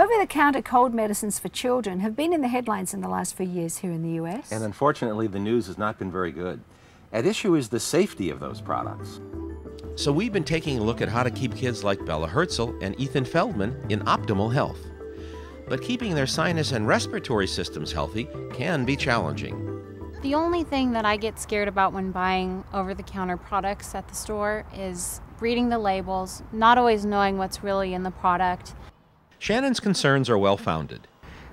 Over-the-counter cold medicines for children have been in the headlines in the last few years here in the US. And unfortunately, the news has not been very good. At issue is the safety of those products. So we've been taking a look at how to keep kids like Bella Hirtzel and Ethan Feldman in optimal health. But keeping their sinus and respiratory systems healthy can be challenging. The only thing that I get scared about when buying over-the-counter products at the store is reading the labels, not always knowing what's really in the product. Shannon's concerns are well-founded.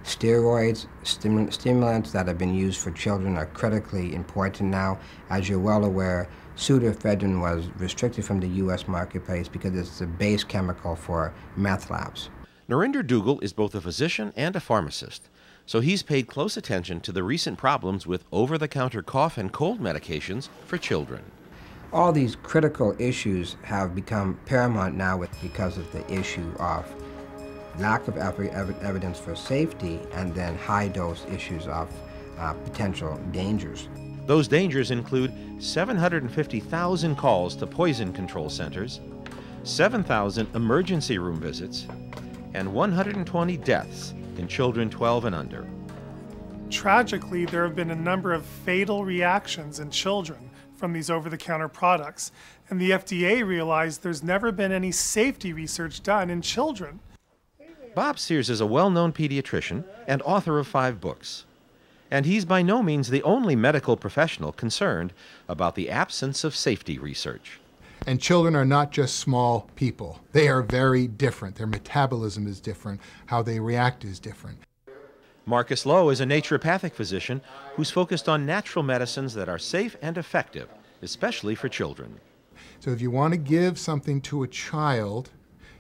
Steroids, stimulants that have been used for children are critically important now. As you're well aware, pseudoephedrine was restricted from the U.S. marketplace because it's the base chemical for meth labs. Narinder Dougal is both a physician and a pharmacist, so he's paid close attention to the recent problems with over-the-counter cough and cold medications for children. All these critical issues have become paramount now because of the issue of lack of evidence for safety and then high-dose issues of potential dangers. Those dangers include 750,000 calls to poison control centers, 7,000 emergency room visits, and 120 deaths in children 12 and under. Tragically, there have been a number of fatal reactions in children from these over-the-counter products, and the FDA realized there's never been any safety research done in children. Bob Sears is a well-known pediatrician and author of 5 books. And he's by no means the only medical professional concerned about the absence of safety research. And children are not just small people. They are very different. Their metabolism is different. How they react is different. Marcus Lowe is a naturopathic physician who's focused on natural medicines that are safe and effective, especially for children. So if you want to give something to a child,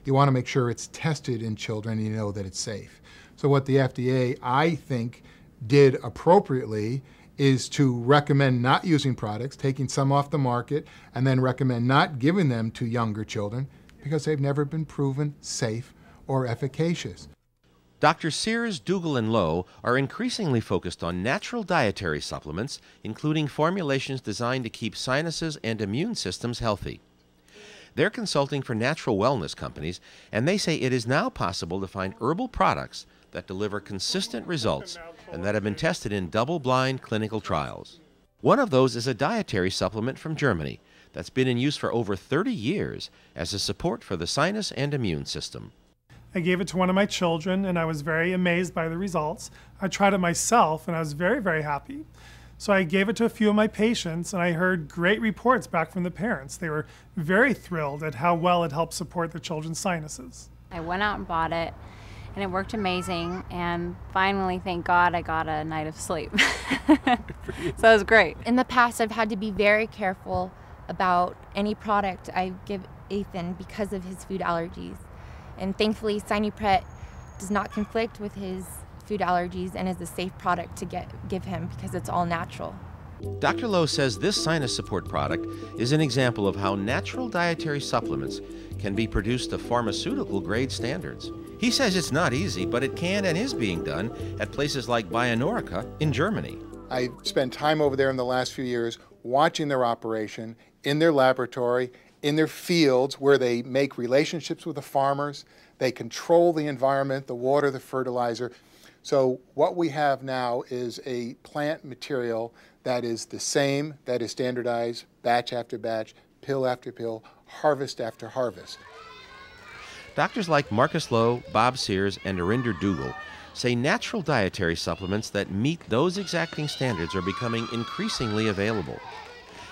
you want to make sure it's tested in children and you know that it's safe. So what the FDA, I think, did appropriately is to recommend not using products, taking some off the market, and then recommend not giving them to younger children because they've never been proven safe or efficacious. Dr. Sears, Dougal, and Lowe are increasingly focused on natural dietary supplements, including formulations designed to keep sinuses and immune systems healthy. They're consulting for natural wellness companies, and they say it is now possible to find herbal products that deliver consistent results and that have been tested in double-blind clinical trials. One of those is a dietary supplement from Germany that's been in use for over 30 years as a support for the sinus and immune system. I gave it to one of my children, and I was very amazed by the results. I tried it myself, and I was very, very happy. So I gave it to a few of my patients, and I heard great reports back from the parents. They were very thrilled at how well it helped support their children's sinuses. I went out and bought it, and it worked amazing, and finally, thank God, I got a night of sleep. So it was great. In the past, I've had to be very careful about any product I give Ethan because of his food allergies. And thankfully, Sinupret does not conflict with his food allergies and is a safe product to give him because it's all natural. Dr. Lowe says this sinus support product is an example of how natural dietary supplements can be produced to pharmaceutical grade standards. He says it's not easy, but it can and is being done at places like Bionorica in Germany. I spent time over there in the last few years watching their operation, in their laboratory, in their fields where they make relationships with the farmers, they control the environment, the water, the fertilizer. So what we have now is a plant material that is the same, that is standardized, batch after batch, pill after pill, harvest after harvest. Doctors like Marcus Lowe, Bob Sears, and Narinder Dougal say natural dietary supplements that meet those exacting standards are becoming increasingly available.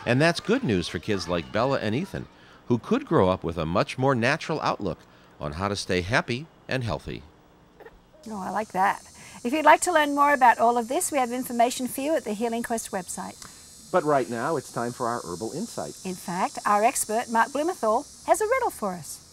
And that's good news for kids like Bella and Ethan, who could grow up with a much more natural outlook on how to stay happy and healthy. Oh, I like that. If you'd like to learn more about all of this, we have information for you at the Healing Quest website. But right now, it's time for our herbal insight. In fact, our expert, Mark Blumenthal, has a riddle for us.